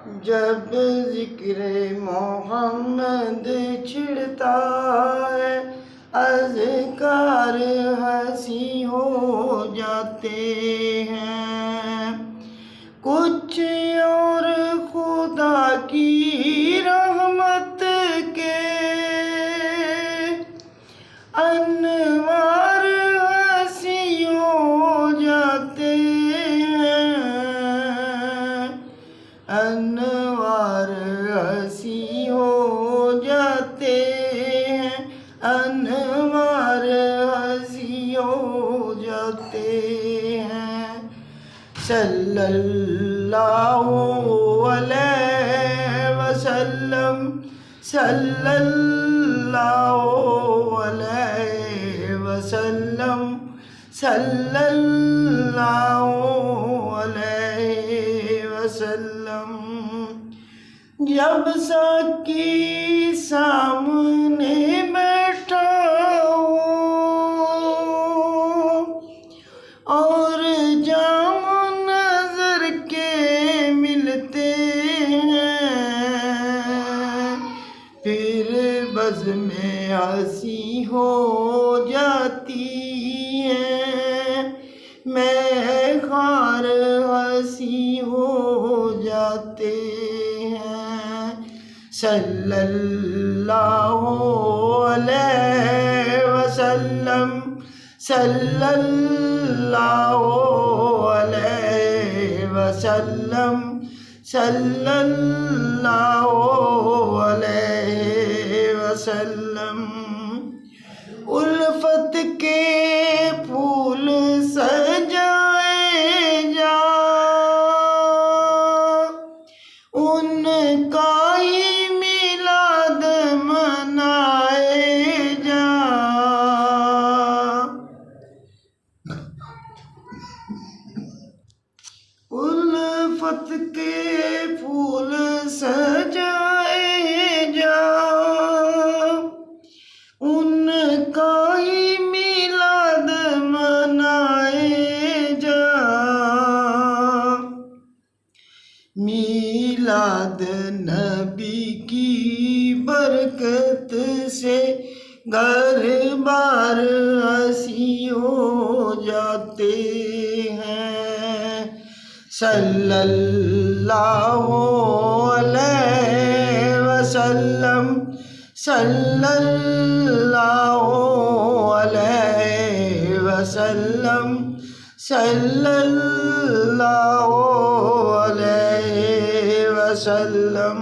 جب ذکر محمد چھڑتا ہے اذکار ہنسی ہو جاتے ہیں. کچھ اور خدا کی رحمت کے انوار ہنسی ہو جاتے ہیں. انوار ہنسی ہو جاتے ہیں. انوار ہنسی ہو جاتے ہیں. صلی اللہ علیہ وسلم. صلی اللہ علیہ وسلم. صلی اللہ علیہ وسلم. جب ساقی سامنے بیٹھا ہو اور جام نظر کے ملتے ہیں، پھر بزم ہنسی ہو جاتی ہے. میں خار ہنسی ہو جاتے ہیں. صلی اللہ علیہ وسلم. صلی اللہ علیہ وسلم. صلی اللہ علیہ وسلم. الفت کے پھول سجائے جا، ان کا ہی میلاد منائے جا. الفت کے پھول سجائے جا، ان کا ہی میلاد منائے جا. میلاد نبی کی برکت سے گھر بار ہنسی ہو جاتے ہیں. صلی اللہ علیہ وسلم. صلی اللہ علیہ وسلم. صلی اللہ علیہ وسلم.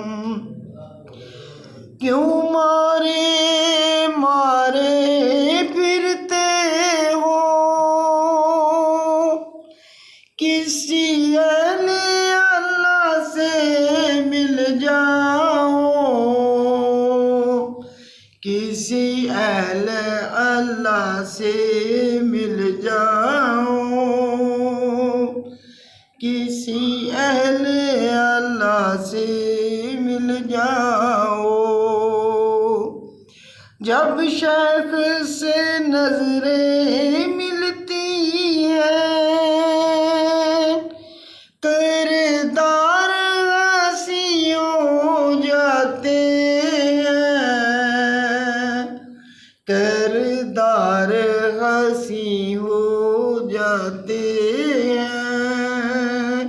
کیوں مارے مارے پھرتے ہو کسی اہل اللہ سے مل جاؤ. کسی اہل اللہ سے مل جاؤ. کسی اہل اللہ سے مل جاؤ. جب شیخ سے نظریں ملتی ہیں کردار ہنسی ہو جاتے ہیں. کردار ہنسی ہو جاتے ہیں.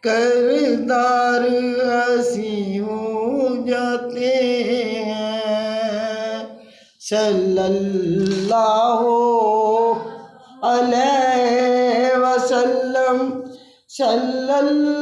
کردار ہنسی ہو جاتے ہیں. صلی اللہ علیہ وسلم. صلی اللہ